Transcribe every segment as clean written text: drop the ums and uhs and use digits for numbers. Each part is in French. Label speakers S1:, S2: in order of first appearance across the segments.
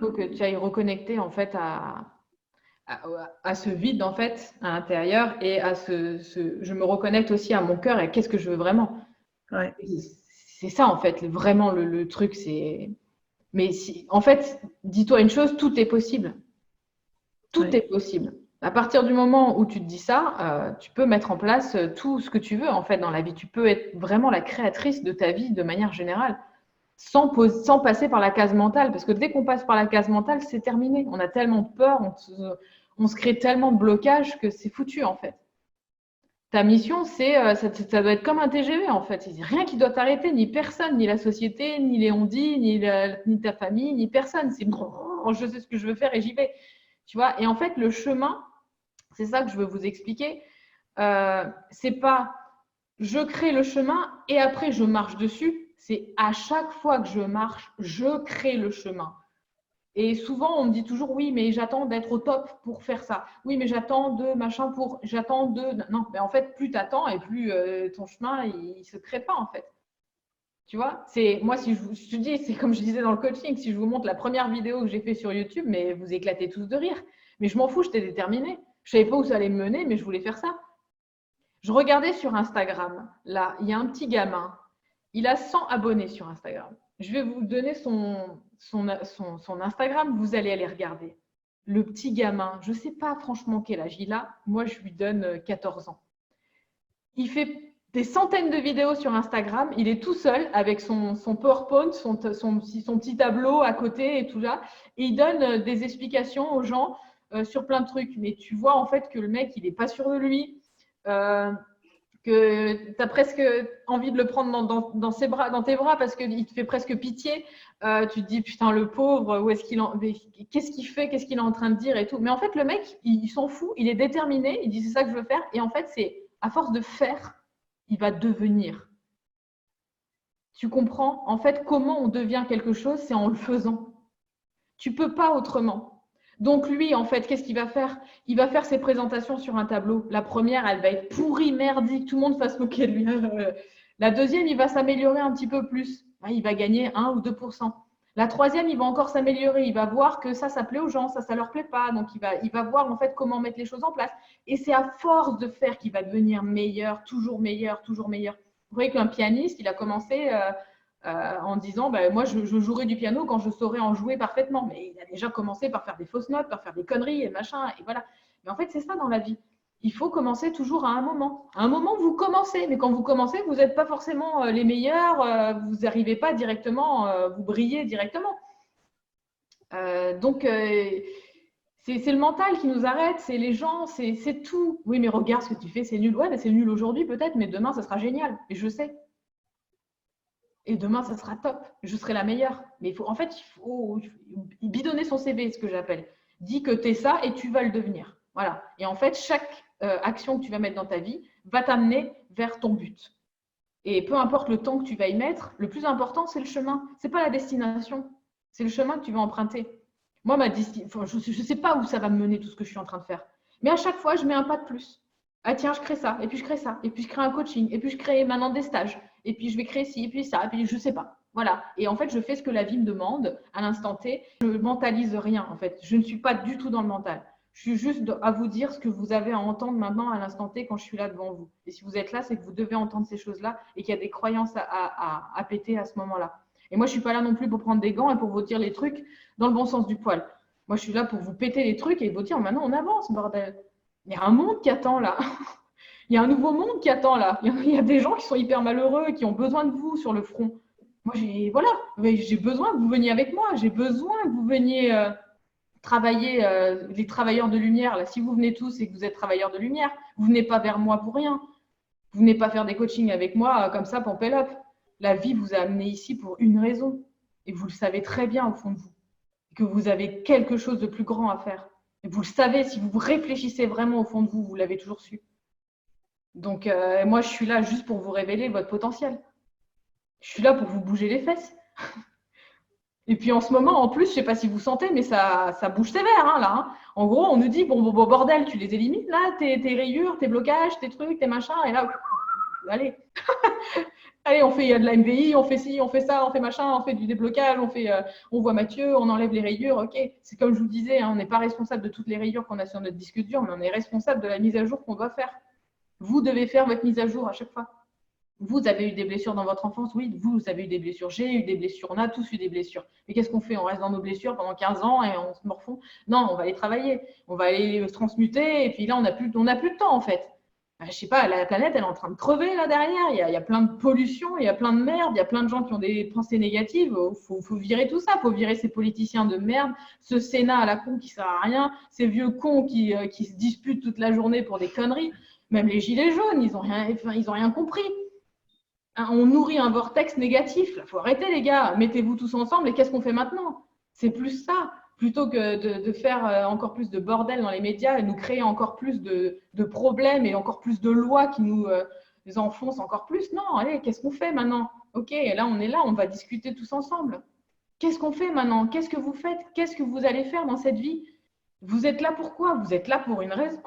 S1: faut que tu ailles reconnecter en fait à ce vide en fait à l'intérieur et à je me reconnecte aussi à mon cœur et qu'est-ce que je veux vraiment.
S2: Ouais,
S1: C'est ça en fait, vraiment le truc, c'est. Mais si, en fait, dis-toi une chose, tout est possible. Tout
S2: ouais.
S1: est possible. À partir du moment où tu te dis ça, tu peux mettre en place tout ce que tu veux en fait dans la vie. Tu peux être vraiment la créatrice de ta vie de manière générale, sans passer par la case mentale. Parce que dès qu'on passe par la case mentale, c'est terminé. On a tellement peur, on se crée tellement de blocages que c'est foutu en fait. Ta mission, ça doit être comme un TGV en fait. Il n'y a rien qui doit t'arrêter, ni personne, ni la société, ni les on-dit, ni ta famille, ni personne. C'est je sais ce que je veux faire et j'y vais. Tu vois. Et en fait, le chemin, c'est ça que je veux vous expliquer. C'est pas je crée le chemin et après je marche dessus. C'est à chaque fois que je marche, je crée le chemin. Et souvent, on me dit toujours oui, mais j'attends d'être au top pour faire ça. Oui, mais j'attends de machin pour. J'attends de. Non, mais en fait, plus tu attends et plus ton chemin, il se crée pas en fait. Tu vois, c'est moi si je te dis, c'est comme je disais dans le coaching, si je vous montre la première vidéo que j'ai fait sur YouTube, mais vous éclatez tous de rire. Mais je m'en fous, j'étais déterminée. Je savais pas où ça allait me mener, mais je voulais faire ça. Je regardais sur Instagram. Là, il y a un petit gamin. Il a 100 abonnés sur Instagram. Je vais vous donner son Instagram. Vous allez aller regarder. Le petit gamin, je ne sais pas franchement quel âge il a. Moi, je lui donne 14 ans. Il fait des centaines de vidéos sur Instagram. Il est tout seul avec son PowerPoint, son petit tableau à côté et tout ça. Et il donne des explications aux gens sur plein de trucs. Mais tu vois en fait que le mec, il n'est pas sûr de lui. Que tu as presque envie de le prendre dans tes bras parce qu'il te fait presque pitié. Tu te dis, putain, le pauvre, qu'est-ce qu'il fait, qu'est-ce qu'il est en train de dire et tout. Mais en fait, le mec, il s'en fout, il est déterminé, il dit, c'est ça que je veux faire. Et en fait, c'est à force de faire, il va devenir. Tu comprends? En fait, comment on devient quelque chose, c'est en le faisant. Tu peux pas autrement. Donc lui, en fait, qu'est-ce qu'il va faire? Il va faire ses présentations sur un tableau. La première, elle va être pourrie, merdique, tout le monde va se moquer de lui. La deuxième, il va s'améliorer un petit peu plus. Il va gagner 1 ou 2%. La troisième, il va encore s'améliorer. Il va voir que ça plaît aux gens, ça leur plaît pas. Donc, il va voir en fait comment mettre les choses en place. Et c'est à force de faire qu'il va devenir meilleur, toujours meilleur, toujours meilleur. Vous voyez qu'un pianiste, il a commencé en disant moi je jouerai du piano quand je saurai en jouer parfaitement. Mais il a déjà commencé par faire des fausses notes, par faire des conneries et machin, et voilà. Mais en fait, c'est ça dans la vie. Il faut commencer toujours à un moment. À un moment, vous commencez, mais quand vous commencez, vous n'êtes pas forcément les meilleurs, vous n'arrivez pas directement, vous brillez directement. Donc, c'est le mental qui nous arrête, c'est les gens, c'est tout. Oui, mais regarde ce que tu fais, c'est nul. Ouais, c'est nul aujourd'hui peut-être, mais demain, ça sera génial. Et je sais. Et demain, ça sera top. Je serai la meilleure. Mais il faut bidonner son CV, ce que j'appelle. Dis que tu es ça et tu vas le devenir. Voilà. Et en fait, chaque action que tu vas mettre dans ta vie va t'amener vers ton but. Et peu importe le temps que tu vas y mettre, le plus important, c'est le chemin. C'est pas la destination. C'est le chemin que tu vas emprunter. Moi, je ne sais pas où ça va me mener tout ce que je suis en train de faire. Mais à chaque fois, je mets un pas de plus. Ah tiens, je crée ça, et puis je crée ça, et puis je crée un coaching, et puis je crée maintenant des stages, et puis je vais créer ci, et puis ça, et puis je sais pas. Voilà. Et en fait, je fais ce que la vie me demande à l'instant T. Je ne mentalise rien, en fait. Je ne suis pas du tout dans le mental. Je suis juste à vous dire ce que vous avez à entendre maintenant à l'instant T quand je suis là devant vous. Et si vous êtes là, c'est que vous devez entendre ces choses-là et qu'il y a des croyances à péter à ce moment-là. Et moi, je ne suis pas là non plus pour prendre des gants et pour vous dire les trucs dans le bon sens du poil. Moi, je suis là pour vous péter les trucs et vous dire maintenant, on avance, bordel. Il y a un monde qui attend là. Il y a un nouveau monde qui attend là. Il y a des gens qui sont hyper malheureux et qui ont besoin de vous sur le front. Moi, j'ai besoin que vous veniez avec moi. J'ai besoin que vous veniez travailler les travailleurs de lumière. Là, si vous venez tous et que vous êtes travailleurs de lumière, vous venez pas vers moi pour rien. Vous venez pas faire des coachings avec moi comme ça pour up. La vie vous a amené ici pour une raison. Et vous le savez très bien au fond de vous. Que vous avez quelque chose de plus grand à faire. Et vous le savez, si vous réfléchissez vraiment au fond de vous, vous l'avez toujours su. Donc, moi, je suis là juste pour vous révéler votre potentiel. Je suis là pour vous bouger les fesses. Et puis en ce moment, en plus, je ne sais pas si vous sentez, mais ça bouge sévère, hein, là. Hein. En gros, on nous dit, bon, bordel, tu les élimines, là, tes rayures, tes blocages, tes trucs, tes machins, et là, allez. Allez, on fait de la MVI, on fait ci, on fait ça, on fait machin, on fait du déblocage, on voit Mathieu, on enlève les rayures, ok. C'est comme je vous disais, hein, on n'est pas responsable de toutes les rayures qu'on a sur notre disque dur, mais on est responsable de la mise à jour qu'on doit faire. Vous devez faire votre mise à jour à chaque fois. Vous avez eu des blessures dans votre enfance, oui, vous avez eu des blessures, j'ai eu des blessures, on a tous eu des blessures. Mais qu'est-ce qu'on fait? On reste dans nos blessures pendant 15 ans et on se morfond? Non, on va les travailler, on va aller se transmuter, et puis là, on n'a plus de temps en fait. Je sais pas, la planète, elle est en train de crever là derrière, il y a plein de pollution, il y a plein de merde, il y a plein de gens qui ont des pensées négatives, faut virer tout ça, faut virer ces politiciens de merde, ce Sénat à la con qui sert à rien, ces vieux cons qui se disputent toute la journée pour des conneries, même les gilets jaunes, ils ont rien compris. On nourrit un vortex négatif. Il faut arrêter, les gars. Mettez-vous tous ensemble et qu'est-ce qu'on fait maintenant? C'est plus ça. Plutôt que de faire encore plus de bordel dans les médias et nous créer encore plus de problèmes et encore plus de lois qui nous enfoncent encore plus. Non, allez, qu'est-ce qu'on fait maintenant? Ok, là, on va discuter tous ensemble. Qu'est-ce qu'on fait maintenant? Qu'est-ce que vous faites? Qu'est-ce que vous allez faire dans cette vie? Vous êtes là pour quoi? Vous êtes là pour une raison.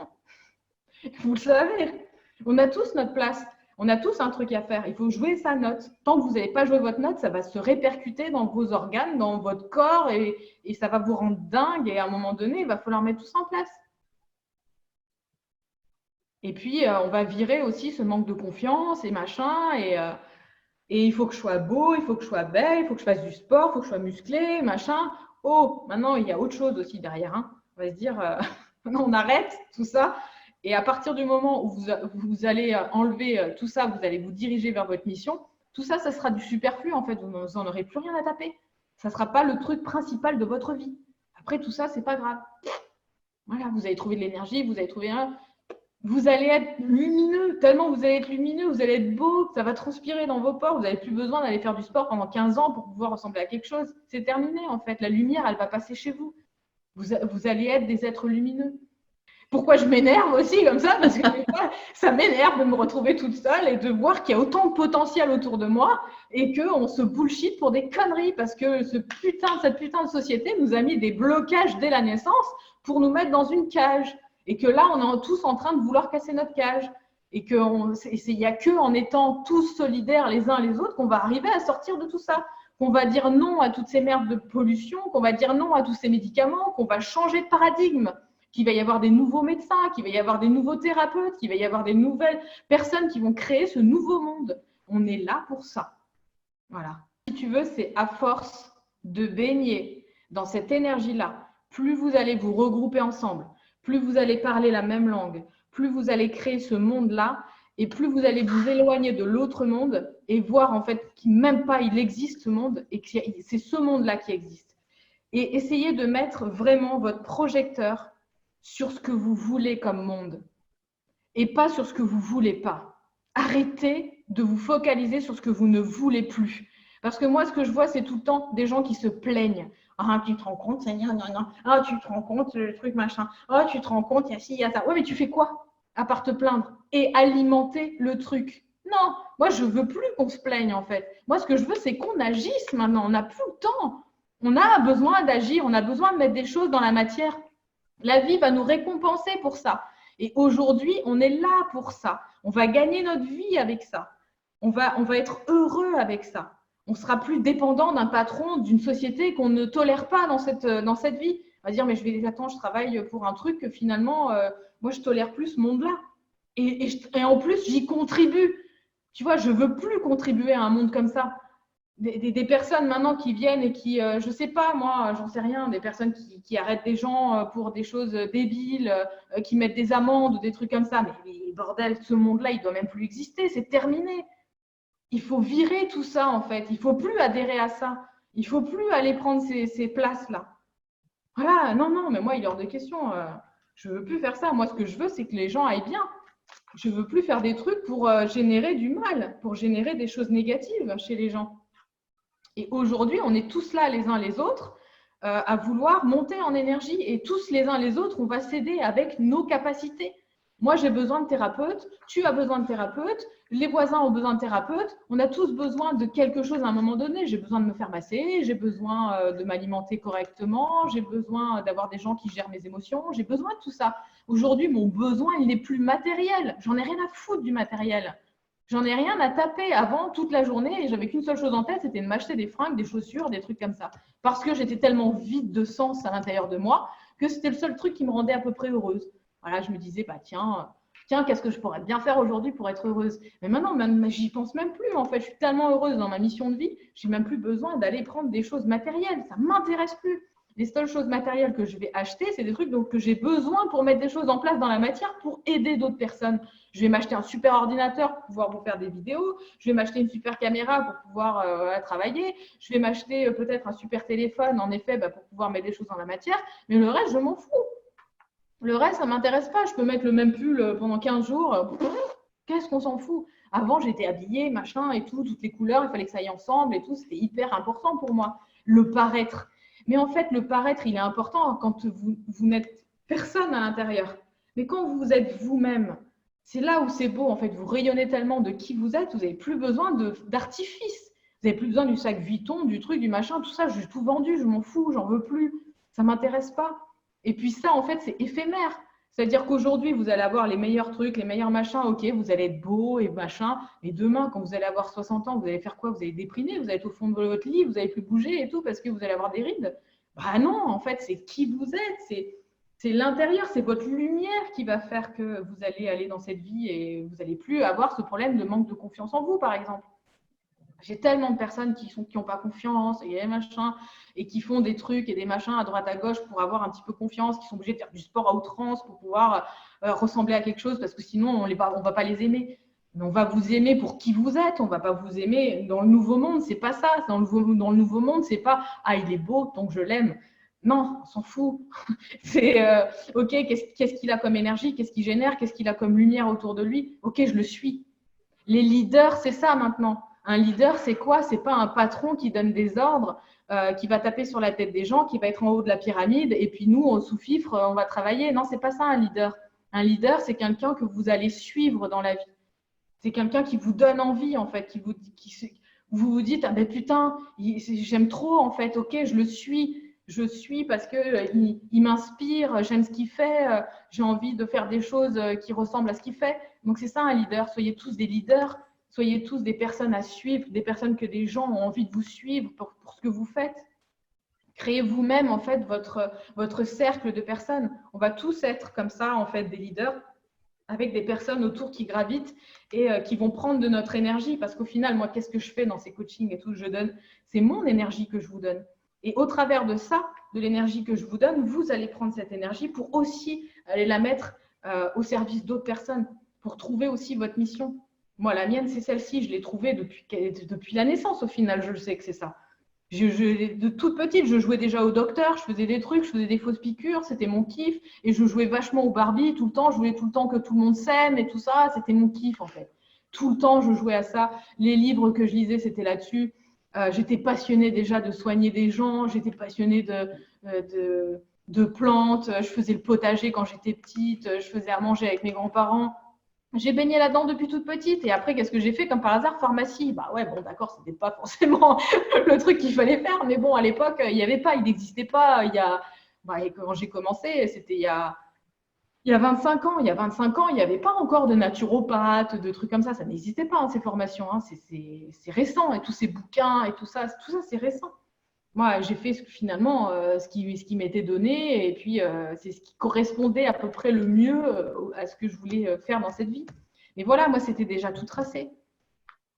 S1: Vous le savez. On a tous notre place. On a tous un truc à faire. Il faut jouer sa note. Tant que vous n'avez pas joué votre note, ça va se répercuter dans vos organes, dans votre corps et ça va vous rendre dingue. Et à un moment donné, il va falloir mettre tout ça en place. Et puis, on va virer aussi ce manque de confiance et machin. Et il faut que je sois beau, il faut que je sois belle, il faut que je fasse du sport, il faut que je sois musclée, machin. Oh, maintenant, il y a autre chose aussi derrière. Hein. On va se dire, maintenant, on arrête tout ça. Et à partir du moment où vous allez enlever tout ça, vous allez vous diriger vers votre mission, tout ça, ça sera du superflu en fait, vous n'en aurez plus rien à taper. Ça ne sera pas le truc principal de votre vie. Après, tout ça, c'est pas grave. Voilà, vous allez trouver de l'énergie, vous allez trouver un... Vous allez être lumineux, tellement vous allez être lumineux, vous allez être beau, ça va transpirer dans vos pores, vous n'avez plus besoin d'aller faire du sport pendant 15 ans pour pouvoir ressembler à quelque chose. C'est terminé en fait, la lumière, elle va passer chez vous. Vous allez être des êtres lumineux. Pourquoi je m'énerve aussi comme ça? Parce que ça m'énerve de me retrouver toute seule et de voir qu'il y a autant de potentiel autour de moi et qu'on se bullshit pour des conneries parce que cette putain de société nous a mis des blocages dès la naissance pour nous mettre dans une cage. Et que là, on est tous en train de vouloir casser notre cage. Et qu'il n'y a qu'en étant tous solidaires les uns les autres qu'on va arriver à sortir de tout ça. Qu'on va dire non à toutes ces merdes de pollution, qu'on va dire non à tous ces médicaments, qu'on va changer de paradigme, qu'il va y avoir des nouveaux médecins, qu'il va y avoir des nouveaux thérapeutes, qu'il va y avoir des nouvelles personnes qui vont créer ce nouveau monde. On est là pour ça. Voilà. Si tu veux, c'est à force de baigner dans cette énergie-là, plus vous allez vous regrouper ensemble, plus vous allez parler la même langue, plus vous allez créer ce monde-là, et plus vous allez vous éloigner de l'autre monde et voir en fait qu'il même pas il existe ce monde et que c'est ce monde-là qui existe. Et essayez de mettre vraiment votre projecteur sur ce que vous voulez comme monde et pas sur ce que vous voulez pas. Arrêtez de vous focaliser sur ce que vous ne voulez plus. Parce que moi, ce que je vois, c'est tout le temps des gens qui se plaignent. Ah, tu te rends compte, ça, non. Ah, tu te rends compte, le truc machin. Ah, tu te rends compte, il y a ci, il y a ça. Ouais, mais tu fais quoi à part te plaindre et alimenter le truc? Non, moi, je veux plus qu'on se plaigne, en fait. Moi, ce que je veux, c'est qu'on agisse maintenant. On n'a plus le temps. On a besoin d'agir, on a besoin de mettre des choses dans la matière. La vie va nous récompenser pour ça. Et aujourd'hui, on est là pour ça. On va gagner notre vie avec ça. On va être heureux avec ça. On ne sera plus dépendant d'un patron, d'une société qu'on ne tolère pas dans cette vie. On va dire, mais attends, je travaille pour un truc que finalement, moi, je ne tolère plus ce monde-là. Et en plus, j'y contribue. Tu vois, je ne veux plus contribuer à un monde comme ça. Des personnes maintenant qui viennent et qui, je sais pas, moi, j'en sais rien, des personnes qui arrêtent des gens pour des choses débiles, qui mettent des amendes ou des trucs comme ça. Mais bordel, ce monde-là, il doit même plus exister, c'est terminé. Il faut virer tout ça, en fait. Il faut plus adhérer à ça. Il faut plus aller prendre ces places-là. Voilà, non, mais moi, il est hors de question. Je veux plus faire ça. Moi, ce que je veux, c'est que les gens aillent bien. Je veux plus faire des trucs pour générer du mal, pour générer des choses négatives chez les gens. Et aujourd'hui, on est tous là les uns les autres à vouloir monter en énergie et tous les uns les autres, on va s'aider avec nos capacités. Moi, j'ai besoin de thérapeute, tu as besoin de thérapeute, les voisins ont besoin de thérapeute, on a tous besoin de quelque chose à un moment donné. J'ai besoin de me faire masser, j'ai besoin de m'alimenter correctement, j'ai besoin d'avoir des gens qui gèrent mes émotions, j'ai besoin de tout ça. Aujourd'hui, mon besoin, il n'est plus matériel. J'en ai rien à foutre du matériel. J'en ai rien à taper avant toute la journée et j'avais qu'une seule chose en tête, c'était de m'acheter des fringues, des chaussures, des trucs comme ça. Parce que j'étais tellement vide de sens à l'intérieur de moi que c'était le seul truc qui me rendait à peu près heureuse. Voilà, je me disais, bah tiens, qu'est-ce que je pourrais bien faire aujourd'hui pour être heureuse? Mais maintenant, même, j'y pense même plus. En fait, je suis tellement heureuse dans ma mission de vie, j'ai même plus besoin d'aller prendre des choses matérielles. Ça m'intéresse plus. Les seules choses matérielles que je vais acheter, c'est des trucs donc, que j'ai besoin pour mettre des choses en place dans la matière pour aider d'autres personnes. Je vais m'acheter un super ordinateur pour pouvoir vous faire des vidéos. Je vais m'acheter une super caméra pour pouvoir travailler. Je vais m'acheter peut-être un super téléphone, en effet, pour pouvoir mettre des choses dans la matière. Mais le reste, je m'en fous. Le reste, ça ne m'intéresse pas. Je peux mettre le même pull pendant 15 jours. Qu'est-ce qu'on s'en fout? Avant, j'étais habillée, machin et tout, toutes les couleurs, il fallait que ça aille ensemble et tout. C'était hyper important pour moi. Le paraître. Mais en fait, le paraître, il est important quand vous n'êtes personne à l'intérieur. Mais quand vous êtes vous-même, c'est là où c'est beau. En fait, vous rayonnez tellement de qui vous êtes, vous n'avez plus besoin d'artifice. Vous n'avez plus besoin du sac Vuitton, du truc, du machin, tout ça. J'ai tout vendu, je m'en fous, j'en veux plus. Ça ne m'intéresse pas. Et puis ça, en fait, c'est éphémère. C'est-à-dire qu'aujourd'hui, vous allez avoir les meilleurs trucs, les meilleurs machins, ok, vous allez être beau et machin, mais demain, quand vous allez avoir 60 ans, vous allez faire quoi? Vous allez déprimer, vous allez être au fond de votre lit, vous n'allez plus bouger et tout parce que vous allez avoir des rides. Bah non, en fait, c'est qui vous êtes, c'est l'intérieur, c'est votre lumière qui va faire que vous allez aller dans cette vie et vous n'allez plus avoir ce problème de manque de confiance en vous, par exemple. J'ai tellement de personnes qui n'ont pas confiance et des machins et qui font des trucs et des machins à droite à gauche pour avoir un petit peu confiance, qui sont obligés de faire du sport à outrance pour pouvoir ressembler à quelque chose parce que sinon on ne va pas les aimer. Mais on va vous aimer pour qui vous êtes, on ne va pas vous aimer dans le nouveau monde, c'est pas ça. Dans le nouveau monde, c'est pas ah il est beau donc je l'aime. Non, on s'en fout. C'est ok, qu'est-ce qu'il a comme énergie, qu'est-ce qu'il génère, qu'est-ce qu'il a comme lumière autour de lui. Ok, je le suis. Les leaders, c'est ça maintenant. Un leader, c'est quoi? C'est pas un patron qui donne des ordres, qui va taper sur la tête des gens, qui va être en haut de la pyramide, et puis nous, sous fifre, on va travailler. Non, c'est pas ça un leader. Un leader, c'est quelqu'un que vous allez suivre dans la vie. C'est quelqu'un qui vous donne envie, en fait, vous vous dites, ah ben putain, j'aime trop, en fait, ok, je suis parce que il m'inspire, j'aime ce qu'il fait, j'ai envie de faire des choses qui ressemblent à ce qu'il fait. Donc c'est ça un leader. Soyez tous des leaders, soyez tous des personnes à suivre, des personnes que des gens ont envie de vous suivre pour ce que vous faites. Créez vous-même en fait votre cercle de personnes. On va tous être comme ça en fait des leaders avec des personnes autour qui gravitent et qui vont prendre de notre énergie parce qu'au final, moi, qu'est-ce que je fais dans ces coachings et tout que je donne? C'est mon énergie que je vous donne. Et au travers de ça, de l'énergie que je vous donne, vous allez prendre cette énergie pour aussi aller la mettre au service d'autres personnes, pour trouver aussi votre mission. Moi, la mienne, c'est celle-ci. Je l'ai trouvée depuis la naissance, au final, je le sais que c'est ça. De toute petite, je jouais déjà au docteur, je faisais des trucs, je faisais des fausses piqûres, c'était mon kiff. Et je jouais vachement au Barbie tout le temps. Je voulais tout le temps que tout le monde s'aime et tout ça. C'était mon kiff, en fait. Tout le temps, je jouais à ça. Les livres que je lisais, c'était là-dessus. J'étais passionnée déjà de soigner des gens. J'étais passionnée de plantes. Je faisais le potager quand j'étais petite. Je faisais à manger avec mes grands-parents. J'ai baigné là-dedans depuis toute petite. Et après, qu'est-ce que j'ai fait comme par hasard? Pharmacie. Bah ouais, bon, d'accord, c'était pas forcément le truc qu'il fallait faire. Mais bon, à l'époque, il n'y avait pas, il n'existait pas. Quand j'ai commencé, c'était il y a 25 ans. Il y a 25 ans, il n'y avait pas encore de naturopathe, de trucs comme ça. Ça n'existait pas, ces formations. C'est récent. Et tous ces bouquins et tout ça, c'est récent. Moi, j'ai fait finalement ce qui m'était donné et puis c'est ce qui correspondait à peu près le mieux à ce que je voulais faire dans cette vie. Mais voilà, moi, c'était déjà tout tracé.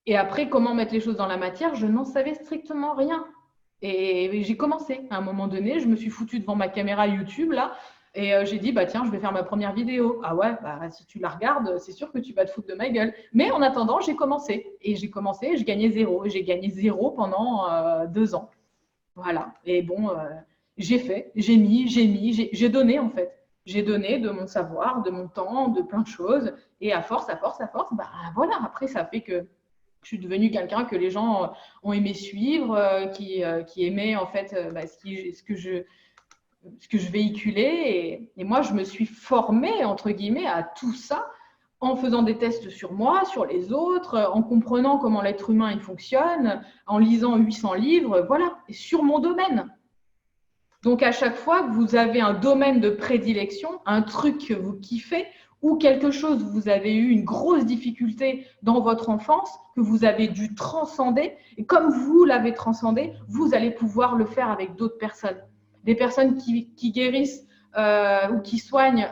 S1: Et après, comment mettre les choses dans la matière, je n'en savais strictement rien. Et j'ai commencé. À un moment donné, je me suis foutue devant ma caméra YouTube, là, et j'ai dit, bah tiens, je vais faire ma première vidéo. Ah ouais, bah, si tu la regardes, c'est sûr que tu vas te foutre de ma gueule. Mais en attendant, j'ai commencé. Et j'ai commencé, je gagnais zéro. Et j'ai gagné zéro pendant 2 ans. Voilà. Et bon, j'ai fait, j'ai donné en fait. J'ai donné de mon savoir, de mon temps, de plein de choses. Et à force, bah voilà. Après, ça fait que je suis devenue quelqu'un que les gens ont aimé suivre, qui aimait en fait ce que je véhiculais. Et moi, je me suis formée, entre guillemets, à tout ça en faisant des tests sur moi, sur les autres, en comprenant comment l'être humain il fonctionne, en lisant 800 livres, voilà, et sur mon domaine. Donc, à chaque fois que vous avez un domaine de prédilection, un truc que vous kiffez, ou quelque chose, vous avez eu une grosse difficulté dans votre enfance que vous avez dû transcender. Et comme vous l'avez transcendé, vous allez pouvoir le faire avec d'autres personnes. Des personnes qui guérissent ou qui soignent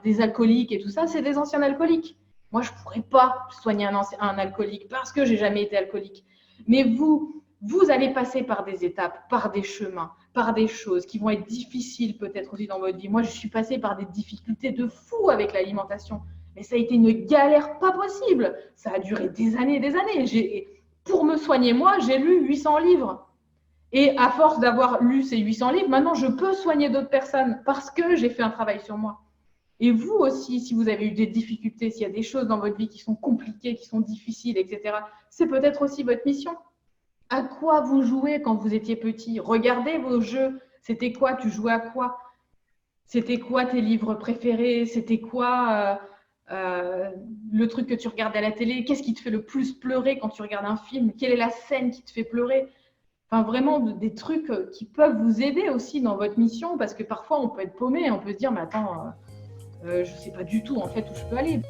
S1: des alcooliques et tout ça, c'est des anciens alcooliques. Moi, je ne pourrais pas soigner un alcoolique parce que j'ai jamais été alcoolique. Mais vous allez passer par des étapes, par des chemins, par des choses qui vont être difficiles peut-être aussi dans votre vie. Moi, je suis passée par des difficultés de fou avec l'alimentation. Mais ça a été une galère pas possible. Ça a duré des années et des années. Pour me soigner, moi, j'ai lu 800 livres. Et à force d'avoir lu ces 800 livres, maintenant, je peux soigner d'autres personnes parce que j'ai fait un travail sur moi. Et vous aussi, si vous avez eu des difficultés, s'il y a des choses dans votre vie qui sont compliquées, qui sont difficiles, etc., c'est peut-être aussi votre mission. À quoi vous jouez quand vous étiez petit? Regardez vos jeux. C'était quoi? Tu jouais à quoi? C'était quoi tes livres préférés? C'était quoi le truc que tu regardais à la télé? Qu'est-ce qui te fait le plus pleurer quand tu regardes un film? Quelle est la scène qui te fait pleurer? Enfin, vraiment des trucs qui peuvent vous aider aussi dans votre mission, parce que parfois on peut être paumé, on peut se dire, mais attends, je ne sais pas du tout en fait où je peux aller.